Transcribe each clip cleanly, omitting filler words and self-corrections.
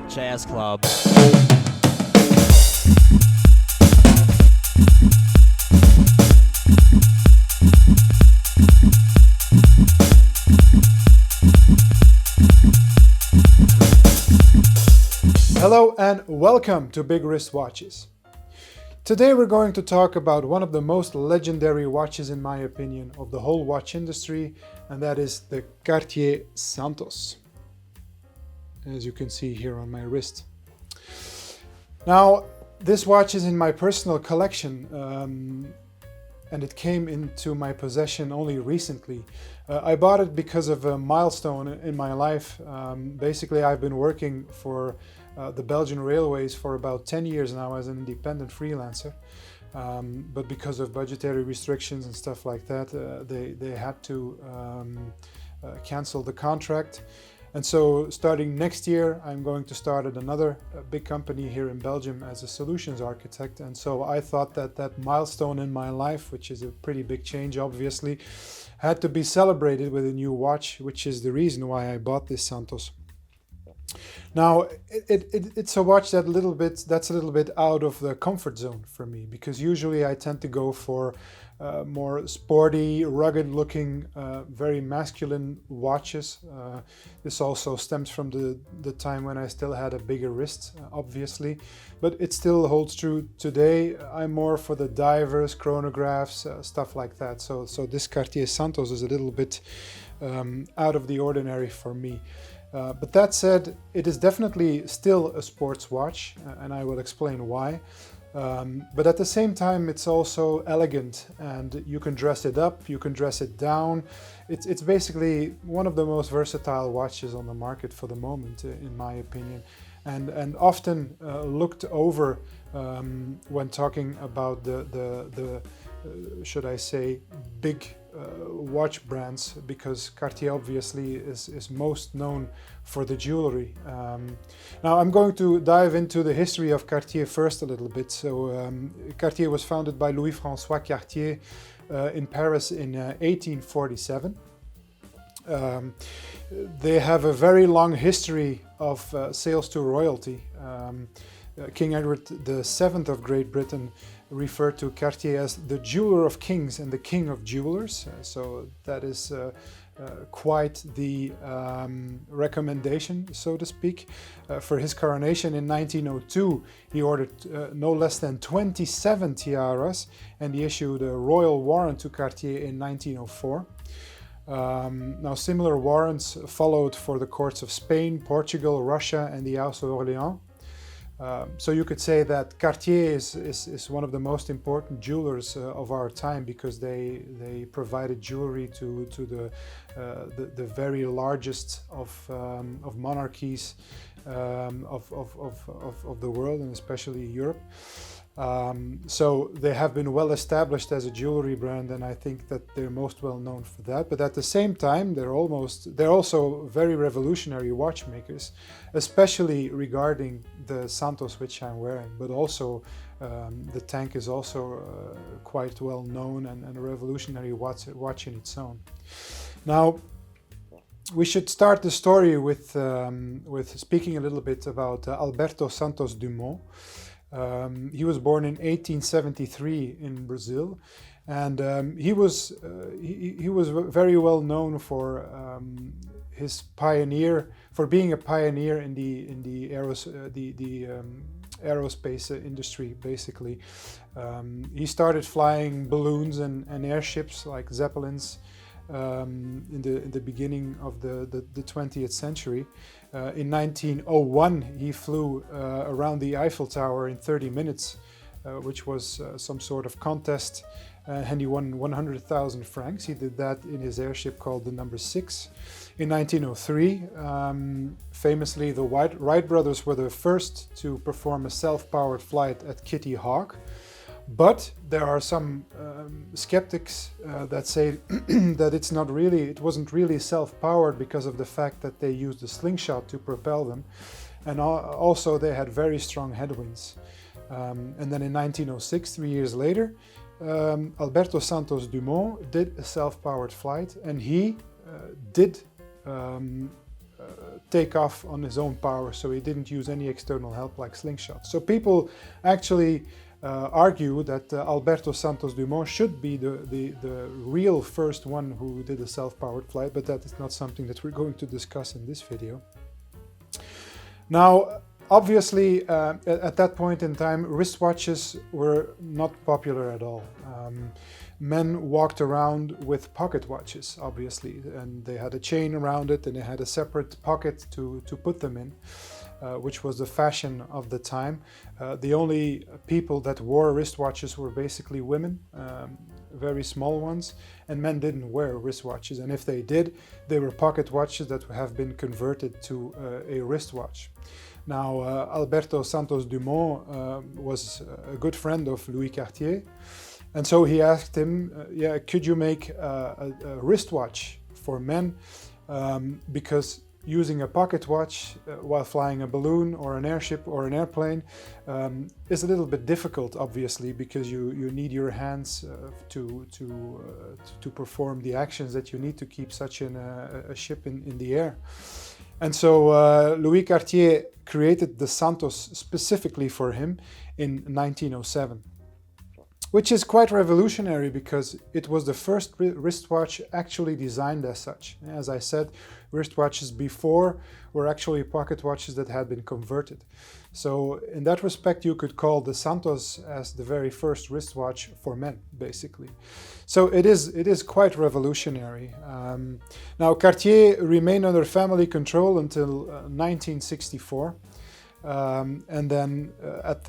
Jazz Club. Hello and welcome to Big Wrist Watches. Today we're going to talk about one of the most legendary watches, in my opinion, of the whole watch industry, and that is the Cartier Santos, as you can see here on my wrist. Now, this watch is in my personal collection, and it came into my possession only recently. I bought it because of a milestone in my life. Basically, I've been working for the Belgian Railways for about 10 years now as an independent freelancer. But because of budgetary restrictions and stuff like that, they had to cancel the contract. And so starting next year, I'm going to start at another big company here in Belgium as a solutions architect. And so I thought that that milestone in my life, which is a pretty big change, obviously, had to be celebrated with a new watch, which is the reason why I bought this Santos. Now, it's a watch that's a little bit out of the comfort zone for me, because usually I tend to go for more sporty, rugged-looking, very masculine watches. This also stems from the time when I still had a bigger wrist, obviously, but it still holds true today. I'm more for the divers, chronographs, stuff like that. So this Cartier Santos is a little bit out of the ordinary for me. But that said, it is definitely still a sports watch, and I will explain why. But at the same time, it's also elegant, and you can dress it up, you can dress it down. It's basically one of the most versatile watches on the market for the moment, in my opinion, and often looked over when talking about the should I say, big watch brands, because Cartier obviously is most known for the jewelry. Now I'm going to dive into the history of Cartier first a little bit. So Cartier was founded by Louis-François Cartier in Paris in 1847. They have a very long history of sales to royalty. King Edward VII of Great Britain referred to Cartier as the jeweler of kings and the king of jewelers. So that is quite the recommendation, so to speak. For his coronation in 1902, he ordered no less than 27 tiaras, and he issued a royal warrant to Cartier in 1904. Now, similar warrants followed for the courts of Spain, Portugal, Russia, and the House of Orléans. So you could say that Cartier is one of the most important jewelers of our time, because they provided jewelry to the very largest of monarchies of the world, and especially Europe. So they have been well established as a jewelry brand, and I think that they're most well known for that. But at the same time, they're also very revolutionary watchmakers, especially regarding the Santos, which I'm wearing. But also the tank is also quite well known and a revolutionary watch in its own. Now, we should start the story with speaking a little bit about Alberto Santos Dumont. He was born in 1873 in Brazil, and he was very well known for being a pioneer in the aerospace industry. Basically, he started flying balloons and airships like Zeppelins in the beginning of the 20th century. In 1901, he flew around the Eiffel Tower in 30 minutes, which was some sort of contest, and he won 100,000 francs. He did that in his airship called the Number 6. In 1903, famously, the Wright brothers were the first to perform a self-powered flight at Kitty Hawk. But there are some skeptics that say that it wasn't really self-powered, because of the fact that they used a slingshot to propel them, and also they had very strong headwinds. And then in 1906, 3 years later, Alberto Santos Dumont did a self-powered flight, and he did take off on his own power, so he didn't use any external help like slingshots. So people actually argue that Alberto Santos Dumont should be the real first one who did a self-powered flight, but that is not something that we're going to discuss in this video. Now, obviously, at that point in time, wristwatches were not popular at all. Men walked around with pocket watches, obviously, and they had a chain around it and they had a separate pocket to put them in, which was the fashion of the time. The only people that wore wristwatches were basically women, very small ones, and men didn't wear wristwatches, and if they did, they were pocket watches that have been converted to a wristwatch. Now, Alberto Santos Dumont was a good friend of Louis Cartier, and so he asked him, yeah, could you make a wristwatch for men? Because using a pocket watch while flying a balloon or an airship or an airplane is a little bit difficult, obviously, because you need your hands to perform the actions that you need to keep such a ship in the air. And so Louis Cartier created the Santos specifically for him in 1907. Which is quite revolutionary because it was the first wristwatch actually designed as such. As I said, wristwatches before were actually pocket watches that had been converted. So in that respect, you could call the Santos as the very first wristwatch for men, basically. So it is quite revolutionary. Now, Cartier remained under family control until 1964. And then at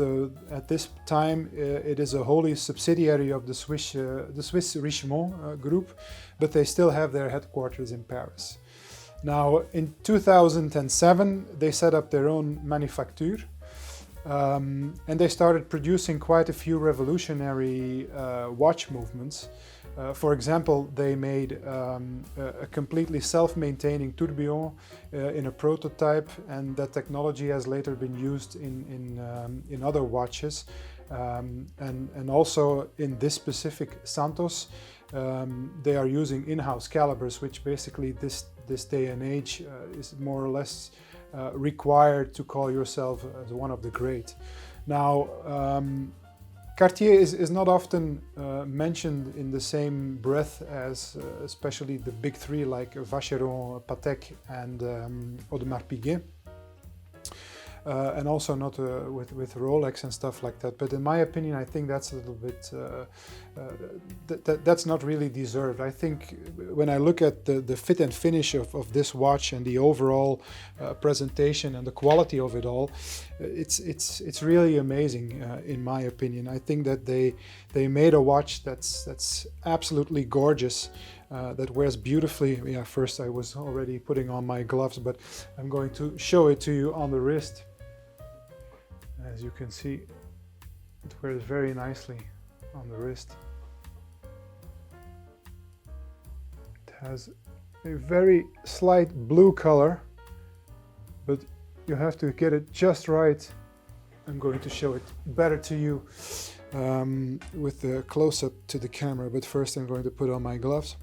this time it is a wholly subsidiary of the Swiss Richemont group, but they still have their headquarters in Paris. Now in 2007 they set up their own manufacture, and they started producing quite a few revolutionary watch movements. For example, they made a completely self-maintaining tourbillon in a prototype, and that technology has later been used in other watches. And also in this specific Santos, they are using in-house calibers, which basically this day and age is more or less required to call yourself as one of the great. Now, Cartier is not often mentioned in the same breath as especially the big three like Vacheron, Patek and Audemars Piguet. And also not with Rolex and stuff like that. But in my opinion, I think that's a little bit, that's not really deserved. I think when I look at the fit and finish of this watch and the overall presentation and the quality of it all, it's really amazing in my opinion. I think that they made a watch that's absolutely gorgeous. That wears beautifully. Yeah, first I was already putting on my gloves, but I'm going to show it to you on the wrist. As you can see, it wears very nicely on the wrist. It has a very slight blue color, but you have to get it just right. I'm going to show it better to you with the close-up to the camera, but first I'm going to put on my gloves.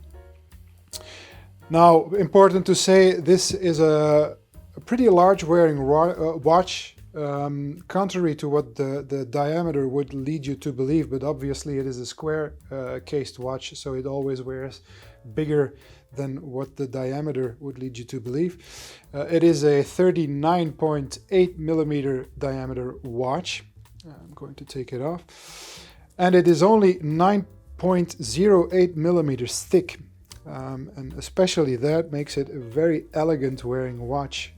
Now, important to say, this is a pretty large wearing watch, contrary to what the diameter would lead you to believe, but obviously it is a square cased watch, so it always wears bigger than what the diameter would lead you to believe. It is a 39.8 millimeter diameter watch. I'm going to take it off. And it is only 9.08 millimeters thick. And especially that makes it a very elegant wearing watch.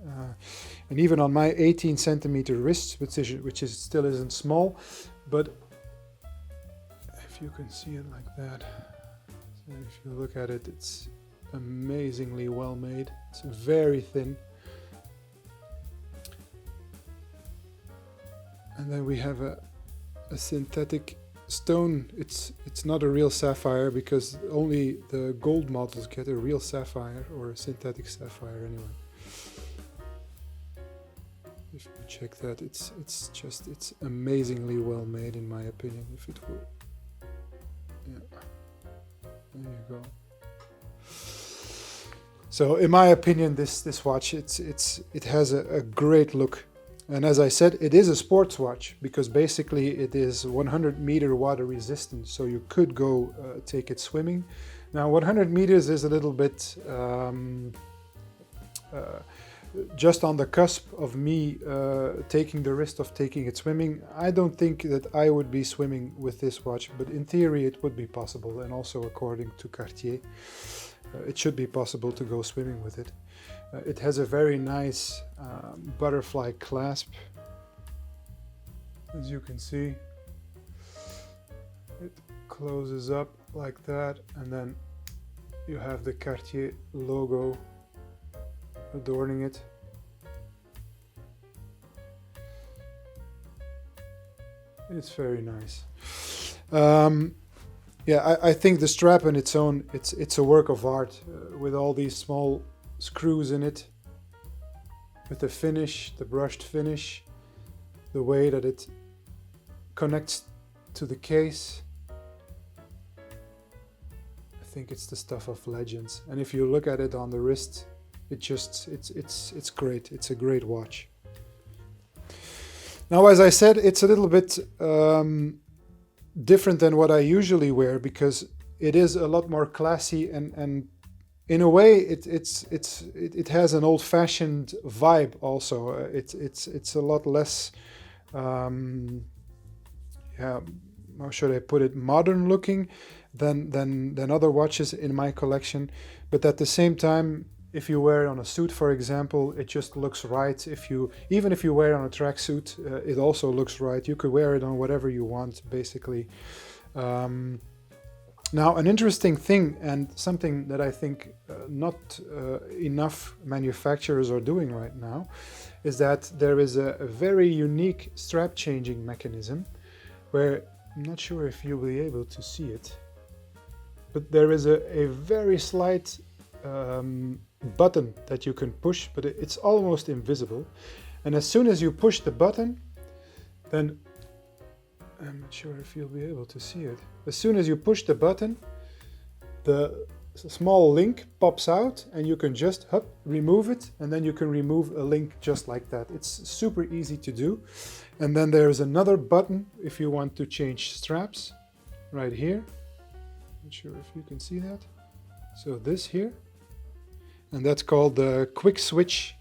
And even on my 18 centimeter wrist, which still isn't small, but if you can see it like that, so if you look at it, it's amazingly well made. It's very thin. And then we have a synthetic stone. It's not a real sapphire, because only the gold models get a real sapphire, or a synthetic sapphire anyway. If you check that, it's amazingly well made in my opinion. If it were, yeah, there you go. So in my opinion, this watch, it has a great look. And as I said, it is a sports watch because basically it is 100 meter water resistant. So you could go take it swimming. Now 100 meters is a little bit just on the cusp of me taking the risk of taking it swimming. I don't think that I would be swimming with this watch, but in theory it would be possible, and also according to Cartier, it should be possible to go swimming with it. It has a very nice butterfly clasp, as you can see. It closes up like that, and then you have the Cartier logo adorning it. It's very nice. Yeah, I think the strap on its own, it's a work of art with all these small screws in it, with the finish, the brushed finish, the way that it connects to the case. I think it's the stuff of legends. And if you look at it on the wrist, it's great. It's a great watch. Now, as I said, it's a little bit different than what I usually wear because it is a lot more classy, and in a way it has an old-fashioned vibe also. It's a lot less yeah, how should I put it, modern looking than other watches in my collection, but at the same time, if you wear it on a suit, for example, it just looks right. Even if you wear it on a tracksuit, it also looks right. You could wear it on whatever you want, basically. Now, an interesting thing, and something that I think not enough manufacturers are doing right now, is that there is a very unique strap changing mechanism where, I'm not sure if you'll be able to see it, but there is a very slight button that you can push, but it's almost invisible. And as soon as you push the button, then I'm not sure if you'll be able to see it. As soon as you push the button, the small link pops out, and you can just remove it, and then you can remove a link just like that. It's super easy to do. And then there's another button if you want to change straps, right here. Not sure if you can see that. So this here, and that's called the quick switch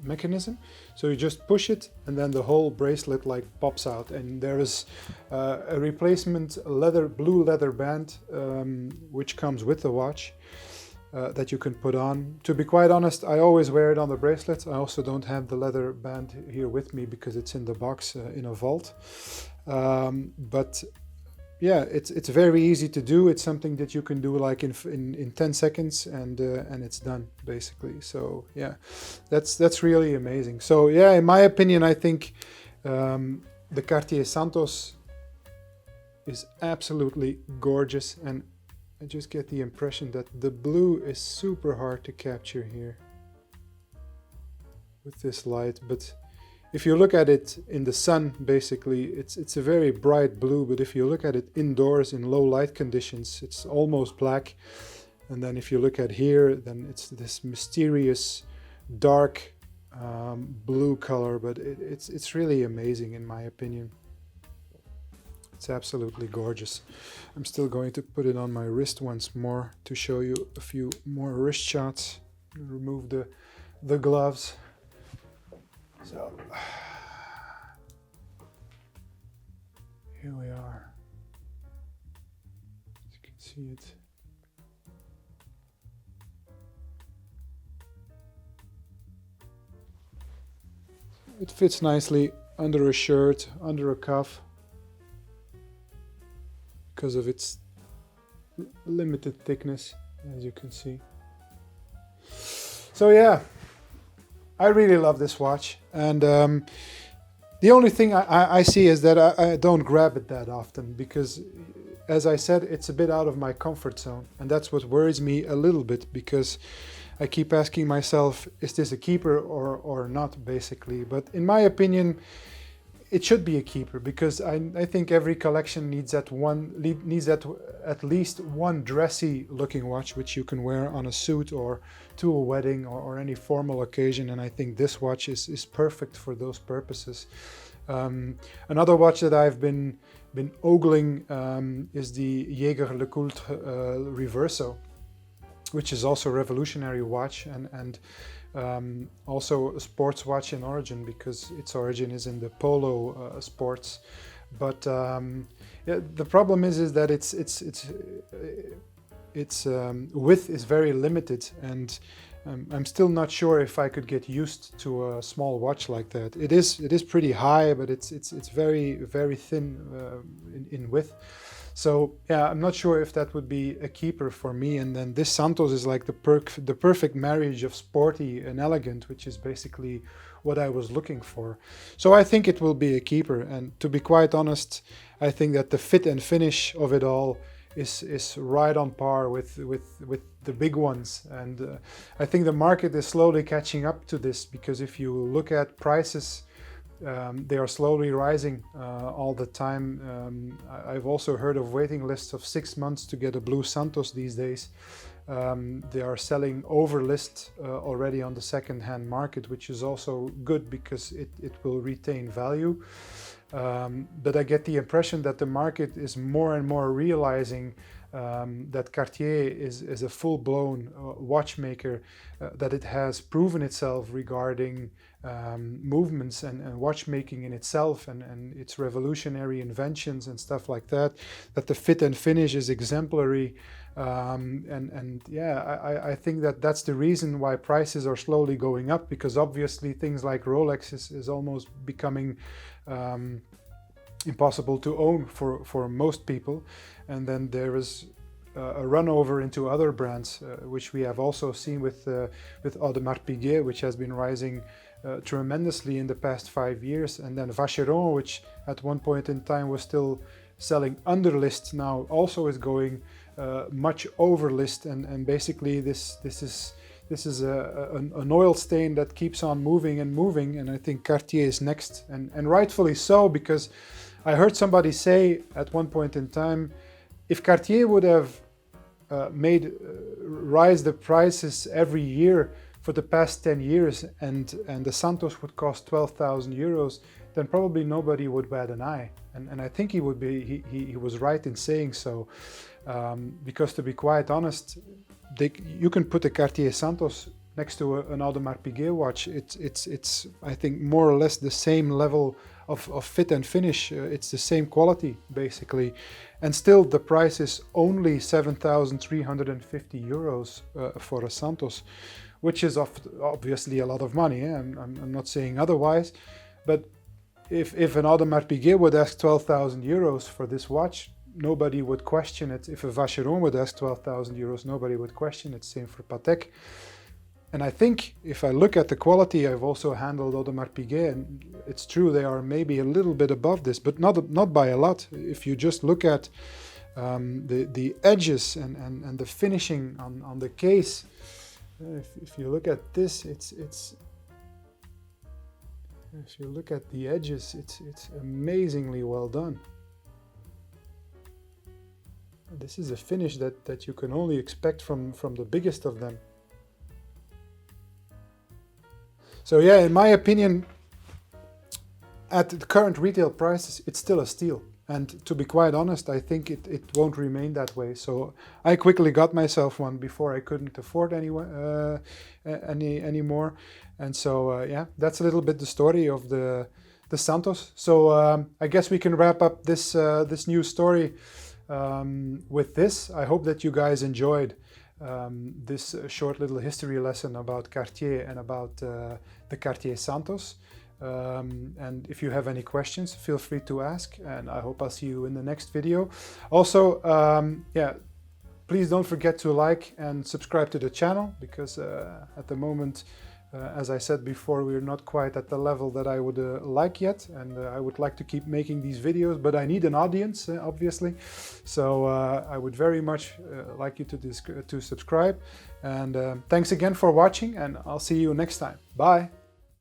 mechanism. So you just push it, and then the whole bracelet like pops out, and there is a replacement blue leather band which comes with the watch that you can put on. To be quite honest, I always wear it on the bracelets. I also don't have the leather band here with me because it's in the box in a vault. But yeah, it's very easy to do. It's something that you can do like in 10 seconds, and it's done basically. So yeah, that's really amazing. So yeah, in my opinion, I think the Cartier Santos is absolutely gorgeous, and I just get the impression that the blue is super hard to capture here with this light, but if you look at it in the sun, basically, it's a very bright blue, but if you look at it indoors in low light conditions, it's almost black. And then if you look at here, then it's this mysterious dark blue color, but it's really amazing in my opinion. It's absolutely gorgeous. I'm still going to put it on my wrist once more to show you a few more wrist shots. Remove the gloves. So here we are. As you can see it. It fits nicely under a shirt, under a cuff, because of its limited thickness, as you can see. So yeah, I really love this watch, and the only thing I see is that I don't grab it that often because, as I said, it's a bit out of my comfort zone, and that's what worries me a little bit, because I keep asking myself, is this a keeper or not, basically. But in my opinion, it should be a keeper, because I think every collection needs at least one dressy looking watch which you can wear on a suit or to a wedding or any formal occasion, and I think this watch is perfect for those purposes. Another watch that I've been ogling is the Jaeger LeCoultre Reverso, which is also a revolutionary watch, and also a sports watch in origin, because its origin is in the polo sports. But yeah, the problem is that its width is very limited, and I'm still not sure if I could get used to a small watch like that. It is pretty high, but it's very thin in width. So yeah, I'm not sure if that would be a keeper for me. And then this Santos is like the perfect marriage of sporty and elegant, which is basically what I was looking for. So I think it will be a keeper. And to be quite honest, I think that the fit and finish of it all is right on par with the big ones. And I think the market is slowly catching up to this, because if you look at prices, they are slowly rising all the time. I've also heard of waiting lists of 6 months to get a blue Santos these days. They are selling over list already on the second-hand market, which is also good because it will retain value. But I get the impression that the market is more and more realizing that Cartier is a full-blown watchmaker, that it has proven itself regarding movements and watchmaking in itself and its revolutionary inventions and stuff like that, that the fit and finish is exemplary. And yeah, I think that that's the reason why prices are slowly going up, because obviously things like Rolex is almost becoming impossible to own for most people. And then there is a run over into other brands, which we have also seen with Audemars Piguet, which has been rising tremendously in the past 5 years. And then Vacheron, which at one point in time was still selling under list, now also is going much over list. And basically this is an oil stain that keeps on moving and moving. And I think Cartier is next, and rightfully so, because I heard somebody say at one point in time, if Cartier would have rise the prices every year for the past 10 years and the Santos would cost 12,000 euros, then probably nobody would bat an eye. And I think he was right in saying so, because to be quite honest, you can put a Cartier Santos next to an Audemars Piguet watch. It's I think more or less the same level of fit and finish. It's the same quality basically, and still the price is only 7,350 euros for a Santos, which is obviously a lot of money. I'm not saying otherwise, but if an Audemars Piguet would ask 12,000 euros for this watch, nobody would question it. If a Vacheron would ask 12,000 euros, nobody would question it. Same for Patek. And I think if I look at the quality, I've also handled Audemars Piguet, and it's true they are maybe a little bit above this, but not by a lot. If you just look at the edges and the finishing on the case, if you look at this, if you look at the edges, it's amazingly well done. This is a finish that you can only expect from the biggest of them. So yeah, in my opinion, at the current retail prices, it's still a steal. And to be quite honest, I think it won't remain that way. So I quickly got myself one before I couldn't afford anymore. And so yeah, that's a little bit the story of the Santos. So I guess we can wrap up this news story with this. I hope that you guys enjoyed this short little history lesson about Cartier and about the Cartier Santos. And if you have any questions, feel free to ask, and I hope I'll see you in the next video. Also, yeah, please don't forget to like and subscribe to the channel, because at the moment, as I said before, we're not quite at the level that I would like yet, and I would like to keep making these videos, but I need an audience, obviously. So I would very much like you to subscribe. And thanks again for watching, and I'll see you next time. Bye!